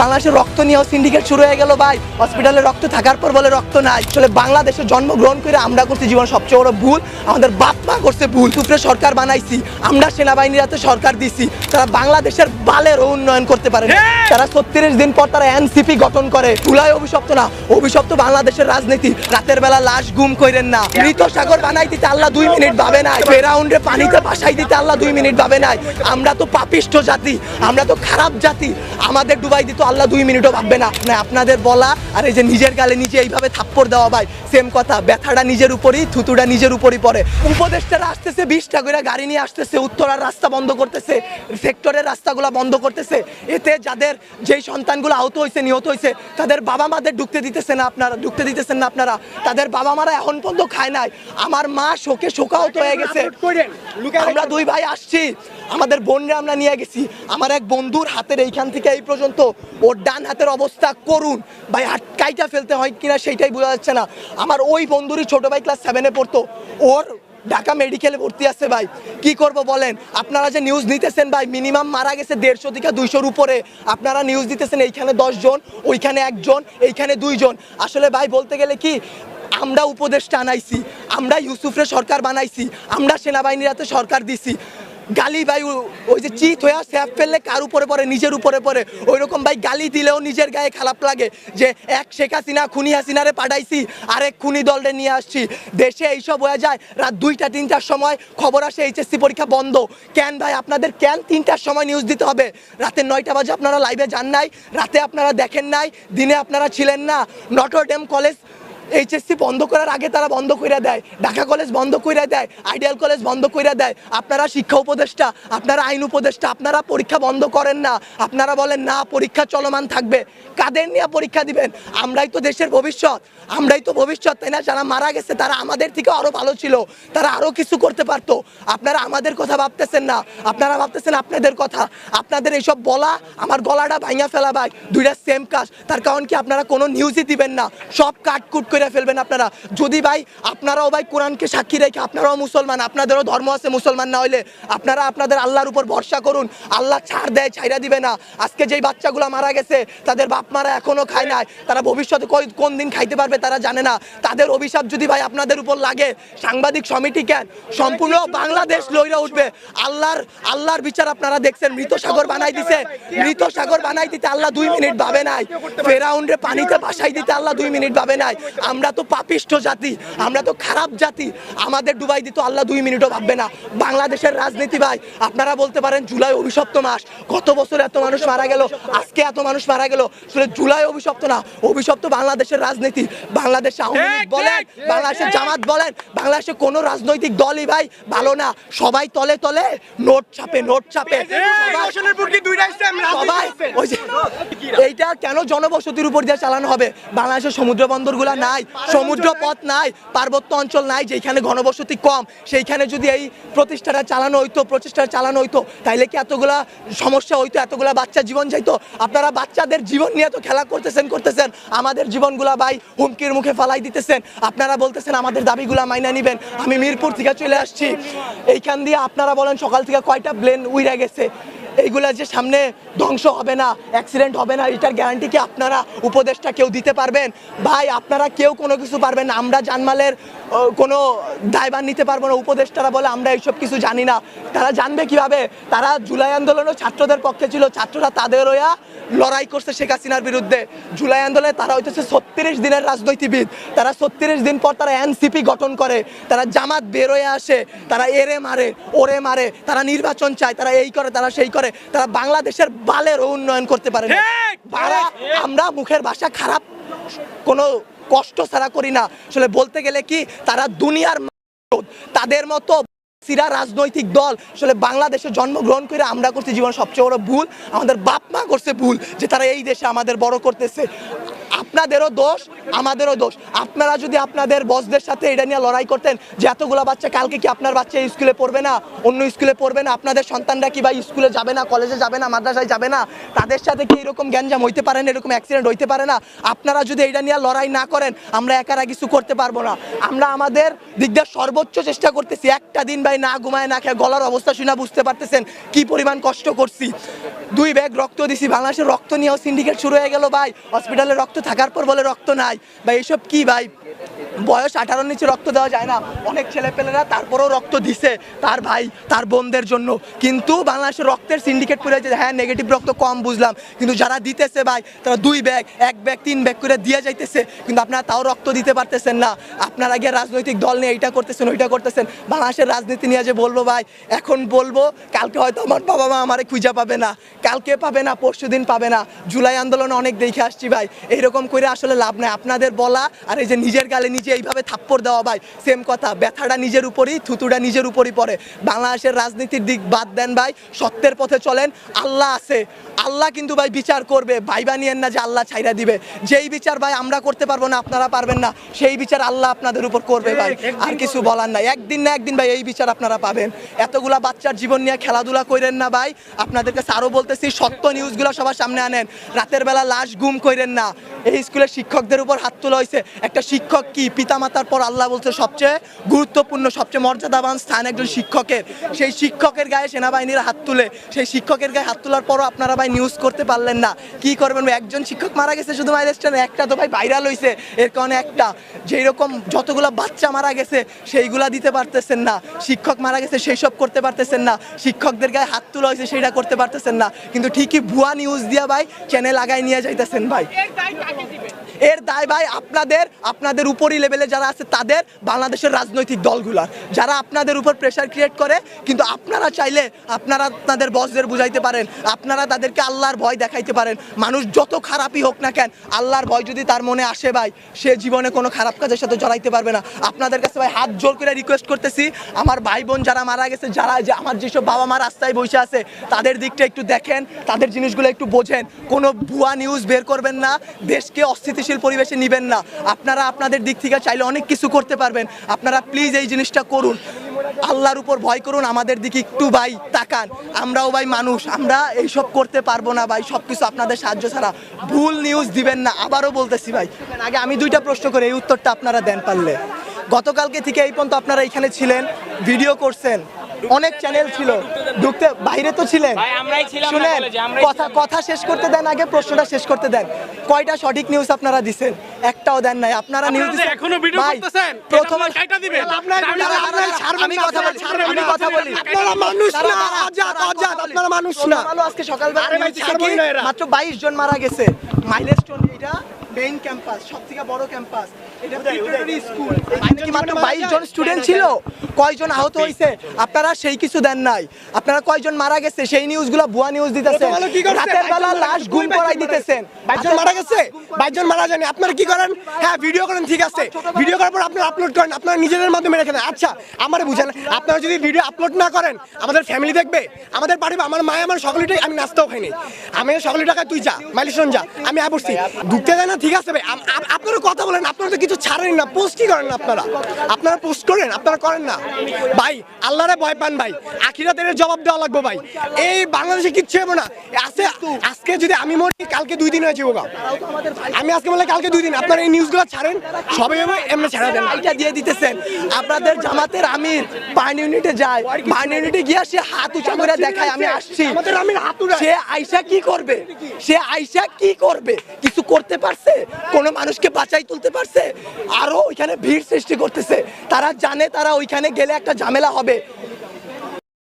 বাংলাদেশের রক্ত নিয়েও সিন্ডিকেট শুরু হয়ে গেল ভাই। হসপিটালে রক্ত থাকার পর বলে রক্ত নাই। আসলে বাংলাদেশে জন্মগ্রহণ করে আমরা করছি জীবন সবচেয়ে বড় ভুল, আমাদের বাপ মা করছে ভুল। সুপ্রে সরকার বানাইছি, আমরা সেনাবাহিনীর হাতে সরকার দিছি, তারা বাংলাদেশের বালেরও উন্নয়ন করতে পারে না। তারা 36 দিন পর তারা এনসিপি গঠন করে। চুলাই অভিশপ্ত না, অভিশপ্ত বাংলাদেশের রাজনীতি। রাতের বেলা লাশ গুম কইরেন না। মৃত সাগর বানাই দিতে আল্লাহ 2 মিনিট ভাবে নাই। ফেরাউন্ডে পানিতে ভাসাই দিতে আল্লাহ 2 মিনিট ভাবে নাই। আমরা তো পাপিষ্ঠ জাতি, আমরা তো খারাপ জাতি, আমাদের ডুবাই দিত আল্লাহ 2 মিনিটও ভাববে না। আপনাদের বলা আর এই যে নিজের গালে নিজে এইভাবে থাপ্পড় দেওয়া ভাই সেম কথা। ব্যথাটা নিজের উপরই, থুতুটা নিজের উপরই পড়ে। উপদেষ্টারা আসতেছে 20টা করে গাড়ি নিয়ে আসতেছে, উত্তরার রাস্তা বন্ধ করতেছে, সেক্টরের রাস্তাগুলো বন্ধ করতেছে। এতে যাদের যেই সন্তানগুলো আহত হয়েছে, নিহত হয়েছে, তাদের বাবা মাদের ঢুকতে দিতেছেন না আপনারা। তাদের বাবা মারা এখন পর্যন্ত খায় নাই। আমার মা শোকে শোকাহত হয়ে গেছে। আমরা 2 ভাই আসছি, আমাদের বোনরা আমরা নিয়ে গেছি। আমার এক বন্ধুর হাতের এইখান থেকে এই পর্যন্ত ওর ডান হাতের অবস্থা করুন ভাই, হাত কাইটা ফেলতে হয় কিনা সেইটাই বোঝা যাচ্ছে না। আমার ওই বন্ধুরই ছোট ভাই ক্লাস 7-এ পড়তো, ওর ঢাকা মেডিকেলে ভর্তি আছে ভাই। কি করব বলেন? আপনারা যে নিউজ নিতেছেন ভাই, মিনিমাম মারা গেছে 150 থেকে 200-র উপরে। আপনারা নিউজ দিতেছেন এইখানে 10 জন, ওইখানে 1 জন, এইখানে 2 জন। আসলে ভাই বলতে গেলে কি, আমরা উপদেষ্টা আনাইছি, আমরা ইউসুফরে সরকার বানাইছি, আমরা সেনাবাহিনীর হাতে সরকার দিছি। গালি ভাই ওই যে চিত হয়ে স্যাপ ফেললে কার উপরে পড়ে? নিজের উপরে পড়ে। ওই রকম ভাই গালি দিলেও নিজের গায়ে খারাপ লাগে যে এক শেখ হাসিনা খুনি হাসিনারে পাঠাইছি, আরেক খুনি দলরে নিয়ে আসছি। দেশে এইসব হয়ে যায় রাত 2টা-3টার সময় খবর আসে এইচএসসি পরীক্ষা বন্ধ। কেন ভাই আপনাদের কেন 3টার সময় নিউজ দিতে হবে? রাতে 9টা বাজে আপনারা লাইভে যান নাই, রাতে আপনারা দেখেন নাই, দিনে আপনারা ছিলেন না। নটরডেম কলেজ এইচএসসি বন্ধ করার আগে তারা বন্ধ করে দেয়, ঢাকা কলেজ বন্ধ করে দেয়, আইডিয়াল কলেজ বন্ধ করে দেয়। আপনারা শিক্ষা উপদেষ্টা, আপনারা আইন উপদেষ্টা, আপনারা পরীক্ষা বন্ধ করেন না। আপনারা বলেন না পরীক্ষা চলমান থাকবে। কাদের নিয়ে পরীক্ষা দিবেন? আমরাই তো দেশের ভবিষ্যৎ, আমরাই তো ভবিষ্যৎ, তাই না? যারা মারা গেছে তারা আমাদের থেকে আরো ভালো ছিল, তারা আরো কিছু করতে পারতো। আপনারা আমাদের কথা ভাবতেছেন না, আপনারা ভাবতেছেন আপনাদের কথা। আপনাদের এইসব বলা আমার গলাটা ভাঙা ফেলা ভাই, 2টা সেম কাজ। তার কারণ কি, আপনারা কোনো নিউজই দিবেন না, সব কাটকুট করে ফেলবেন আপনারা। যদি ভাই আপনারাও ভাই কোরআনকে সাক্ষী রেখে, আপনারাও মুসলমান, আপনাদেরও ধর্ম আছে, মুসলমান না হইলে আপনারা আপনাদের আল্লাহর উপর ভরসা করুন। আল্লাহ ছাড় দেয়, ছাইরা দিবে না। আজকে যেই বাচ্চাগুলো মারা গেছে তাদের বাপ মারা এখনো খায় নাই, তারা ভবিষ্যতে কোন দিন খাইতে পারবে তারা জানে না। তাদের অভিশাপ যদি ভাই আপনাদের উপর লাগে, সাংবাদিক সমিতি কেন, সম্পূর্ণ বাংলাদেশ লইরা উঠবে। আল্লাহর বিচার আপনারা দেখছেন। মৃত সাগর বানাই দিতে আল্লাহ 2 মিনিট ভাবে নাই। ফেরাউন্ডে পানিতে ভাসাই দিতে আল্লাহ 2 মিনিট ভাবে নাই। আমরা তো পাপিষ্ঠ জাতি, আমরা তো খারাপ জাতি, আমাদের ডুবাই দিত আল্লাহ 2 মিনিটও ভাববে না। বাংলাদেশের রাজনীতি ভাই, আপনারা বলতে পারেন জুলাই অভিশপ্ত মাস, গত বছর এত মানুষ মারা গেল, আজকে এত মানুষ মারা গেল। আসলে জুলাই অভিশপ্ত না, অভিশপ্ত বাংলাদেশের রাজনীতি। বাংলাদেশ আওয়ামী লীগ বলেন, বাংলাদেশের জামাত বলেন, বাংলাদেশে কোনো রাজনৈতিক দলই ভাই ভালো না। সবাই তলে তলে নোট ছাপে। সবাই ওই যে এইটা কেন জনবসতির উপর দিয়ে চালানো হবে? বাংলাদেশের সমুদ্র বন্দরগুলা নাই, সমুদ্র পথ নাই, পার্বত্য অঞ্চল নাই, যেখানে ঘনবসতি কম, সেইখানে যদি এই প্রচেষ্টাটা চালানো হইতো তাইলে কি এতগুলা সমস্যা হইতো? এতগুলা বাচ্চা জীবন যাইতো? আপনারা বাচ্চাদের জীবন নিয়ে তো খেলা করতেছেন, আমাদের জীবনগুলা ভাই হুমকির মুখে ফালাই দিতেছেন। আপনারা বলতেছেন আমাদের দাবিগুলা মাইনা নিবেন। আমি মিরপুর থেকে চলে আসছি, এইখান দিয়ে আপনারা বলেন সকাল থেকে কয়টা প্লেন উইরা গেছে। এইগুলা যে সামনে ধ্বংস হবে না, অ্যাক্সিডেন্ট হবে না, এটার গ্যারান্টি কি আপনারা উপদেষ্টা কেউ দিতে পারবেন? ভাই আপনারা কেউ কোনো কিছু পারবেন না। আমরা জানমালের কোনো দায়ভার নিতে পারবো না। উপদেষ্টারা বলে আমরা এইসব কিছু জানি না। তারা জানবে কিভাবে? তারা জুলাই আন্দোলনও ছাত্রদের পক্ষে ছিল, ছাত্ররা তাদের হইয়া লড়াই করছে শেখ হাসিনার বিরুদ্ধে। জুলাই আন্দোলনে তারা হইতেছে 36 দিনের রাজনীতিবিদ। তারা 36 দিন পর তারা এনসিপি গঠন করে, তারা জামাত বের হয়ে আসে, তারা এরে মারে, ওরে মারে, তারা নির্বাচন চায়, তারা এই করে, তারা সেই করে, তারা বাংলাদেশের বালেরও উন্নয়ন করতে পারে না। আমরা মুখের ভাষা খারাপ কোনো কষ্ট ছাড়া করি না। আসলে বলতে গেলে কি, তারা দুনিয়ার তাদের মতো সিরা রাজনৈতিক দল আসলে বাংলাদেশে জন্মগ্রহণ করে আমরা করছি জীবন সবচেয়ে বড় ভুল, আমাদের বাপ মা করছে ভুল যে তারা এই দেশে আমাদের বড় করতেছে। আপনাদেরও দোষ আমাদেরও দোষ। আপনারা যদি আপনাদের বসদের সাথে এটা নিয়ে লড়াই করতেন যে এতগুলা বাচ্চা কালকে কি আপনার বাচ্চা স্কুলে পড়বে না, অন্য স্কুলে পড়বে না, আপনাদের সন্তানরা কি ভাই স্কুলে যাবে না, কলেজে যাবে না, মাদ্রাসায় যাবে না, তাদের সাথে কি এরকম গ্যাঞ্জাম হইতে পারে না, এরকম অ্যাক্সিডেন্ট হইতে পারে না? আপনারা যদি এটা নিয়ে লড়াই না করেন আমরা একারা কিছু করতে পারবো না। আমরা আমাদের দিক দিয়ে সর্বোচ্চ চেষ্টা করতেছি। একটা দিন ভাই না ঘুমায় না খেয়ে গলার অবস্থা শুনে বুঝতে পারতেছেন কি পরিমাণ কষ্ট করছি। 2 ব্যাগ রক্ত দিছি। বাংলাদেশের রক্ত নিয়েও সিন্ডিকেট শুরু হয়ে গেল ভাই। হসপিটালে রক্ত থাকার পর বলে রক্ত নাই ভাই। এসব কি ভাই? বয়স 18-র নিচে রক্ত দেওয়া যায় না। অনেক ছেলেপেলেরা তারপরেও রক্ত দিছে তার ভাই তার বোনদের জন্য। কিন্তু বাংলাদেশের রক্তের সিন্ডিকেট করে যে হ্যাঁ নেগেটিভ রক্ত কম বুঝলাম, কিন্তু যারা দিতেছে ভাই তারা 2 ব্যাগ 1 ব্যাগ 3 ব্যাগ করে দিয়ে যাইতেছে, কিন্তু আপনারা তাও রক্ত দিতে পারতেছেন না। আপনারা গিয়ে রাজনৈতিক দল নিয়ে এইটা করতেছেন ওইটা করতেছেন। বাংলাদেশের রাজনীতি নিয়ে যে বলবো ভাই, এখন বলবো কালকে হয়তো আমার বাবা মা আমারে খুঁজে পাবে না, কালকে পাবে না, পরশুদিন পাবে না। জুলাই আন্দোলনে অনেক দেখে আসছি ভাই, এইরকম করে আসলে লাভ নাই। আপনাদের বলা আর এই যে নিজের গালে নিজে এইভাবে থাপ্পড় দেওয়া ভাই সেম কথা। ব্যথাটা নিজের উপরই, থুতুটা নিজের উপরই পড়ে। বাংলাদেশের রাজনীতির দিক বাদ দেন ভাই, সত্যের পথে চলেন। আল্লাহ আছে, আল্লাহ কিন্তু ভাই বিচার করবে। ভাইবা নিয়েন না যে আল্লাহ ছাইরা দিবে। যেই বিচার ভাই আমরা করতে পারবো না, আপনারা পারবেন না, সেই বিচার আল্লাহ আপনাদের উপর করবে ভাই। আর কিছু বলার নাই। একদিন না একদিন ভাই এই বিচার আপনারা পাবেন। এতগুলা বাচ্চার জীবন নিয়ে খেলাধুলা করেন না ভাই। আপনাদেরকে আরও বলতেছি, সত্য নিউজগুলো সবার সামনে আনেন। রাতের বেলা লাশ গুম করেন না। এই স্কুলের শিক্ষকদের উপর হাত তোলা হয়েছে। একটা শিক্ষক কি পিতামাতার পর আল্লাহ বলছে সবচেয়ে গুরুত্বপূর্ণ, সবচেয়ে মর্যাদাবান স্থান একজন শিক্ষকের। সেই শিক্ষকের গায়ে সেনাবাহিনীর হাত তুলে, সেই শিক্ষকের গায়ে হাত তোলার পরও আপনারা ভাই নিউজ করতে পারলেন না। কি করবেন? একজন শিক্ষক মারা গেছে শুধু মাইলস্টোনে, একটা তো ভাই ভাইরাল হয়েছে এর কারণে একটা। যেই রকম যতগুলা বাচ্চা মারা গেছে সেইগুলা দিতে পারতেছেন না। শিক্ষক মারা গেছে সেই সব করতে পারতেছেন না। শিক্ষকদের গায়ে হাত তোলা হয়েছে সেইটা করতে পারতেছেন না। কিন্তু ঠিকই ভুয়া নিউজ দিয়া ভাই চ্যানেল আগায় নিয়ে যাইতেছেন ভাই। এর দায় ভাই আপনাদের উপরই লেভেলে যারা আছে তাদের, বাংলাদেশের রাজনৈতিক দলগুলার, যারা আপনাদের উপর প্রেশার ক্রিয়েট করে। কিন্তু আপনারা চাইলে আপনারা আপনাদের বসদের বুঝাইতে পারেন, আপনারা তাদেরকে আল্লাহর ভয় দেখাইতে পারেন। মানুষ যত খারাপই হোক না কেন, আল্লাহর ভয় যদি তার মনে আসে ভাই, সে জীবনে কোনো খারাপ কাজের সাথে জড়াইতে পারবে না। আপনাদের কাছে ভাই হাত জোর করে রিকোয়েস্ট করতেছি, আমার ভাই বোন যারা মারা গেছে, যারা যে আমার যেসব বাবা মা রাস্তায় বসে আছে, তাদের দিকটা একটু দেখেন, তাদের জিনিসগুলো একটু বোঝেন। কোনো ভুয়া নিউজ বের করবেন না, দেশকে অস্থিতিশীল পরিবেশে নিবেন না। আপনারা আপনাদের দিক থেকে চাইলে অনেক কিছু করতে পারবেন। আপনারা প্লিজ এই জিনিসটা করুন, আল্লাহর উপর ভয় করুন, আমাদের দিকে একটু ভাই তাকান। আমরাও ভাই মানুষ, আমরা এইসব করতে পারবো না ভাই, সব কিছু আপনাদের সাহায্য ছাড়া। ভুল নিউজ দিবেন না, আবারও বলতেছি ভাই। আগে আমি 2টা প্রশ্ন করে এই উত্তরটা আপনারা দেন পারলে। গতকালকে থেকে এই পর্যন্ত আপনারা এখানে ছিলেন, ভিডিও করছেন, অনেক চ্যানেল ছিল, ঢুকতে বাইরে তো ছিলেন। শুনেন, কথা শেষ করতে দেন, আগে প্রশ্নটা শেষ করতে দেন। কয়টা সঠিক নিউজ আপনারা দিছেন? একটাও দেন নাই। আপনারা নিউজ দিচ্ছেন এখনো ভিডিও করতেছেন, প্রথমে কাইটা দিবেন। আমি কথা বলি, আপনারা মানুষ না, আজাদ, আপনারা মানুষ না। আজকে সকালবেলা মাত্র 22 জন মারা গেছে। মাইলস্টোন, এটা মেইন ক্যাম্পাস, সবথেকে বড় ক্যাম্পাস। এটা প্রিপারেটরি স্কুল। এখানে কি মাত্র 22 জন স্টুডেন্ট ছিল? কয়জন আহত হয়েছে? আপনারা সেই কিছু দেন নাই। আপনারা কয়জন মারা গেছে সেই নিউজগুলো ভুয়া নিউজ দিতেছেন। রাতের বেলা লাশ গুম করাই দিতেছেন। 22 জন মারা গেছে, 22 জন মারা যায়নি। আপনারা কি করেন? হ্যাঁ, ভিডিও করেন, ঠিক আছে। ভিডিও করার পর আপনারা আপলোড করেন, আপনারা নিজেদের মাধ্যমে রেখে দেন। আচ্ছা, আমারে বুঝেন, আপনারা যদি ভিডিও আপলোড না করেন, আমাদের ফ্যামিলি দেখবে, আমাদের বাড়ি, আমার মায়ে আমার সকলেটাই, আমি নাস্তাও খাইনি, আমি সকলের টাকায় তুই যা মাইলস্টোন যা, আমি বসছি, ঢুকতে দেয় না, ঠিক আছে ভাই। আপনারা কথা বলেন, আপনারা তো কিছু ছাড়েন না, পোস্টই করেন না। আপনারা পোস্ট করেন, আপনারা করেন না ভাই। আল্লাহরে ভয় পান ভাই, আখিরাতের জবাব দেওয়া লাগবে ভাই। এই বাংলাদেশে কিচ্ছু হবে না। আজকে যদি আমি মরি, কালকে 2 দিন হয়েছে ওগা, আমি আজকে বলে কালকে 2 দিন। আপনারা এই নিউজগুলো ছাড়েন, সবাই এমনি ছাড়া দেন। এটা দিয়ে দিতেছেন। আপনাদের জামাতের আমির বার্ন ইউনিটে যায়, বার্ন ইউনিটে গিয়ে সে হাত উঁচা করে দেখায় আমি আসছি। আমাদের আমির হাত উঠায়। সে আইসা কি করবে? সে আইসা কি করবে? কিছু করতে পারছে? কোন মানুষকে বাঁচাই তুলতে পারছে? আরো ওইখানে ভিড় সৃষ্টি করতেছে। তারা জানে তারা ওইখানে গেলে একটা ঝামেলা হবে।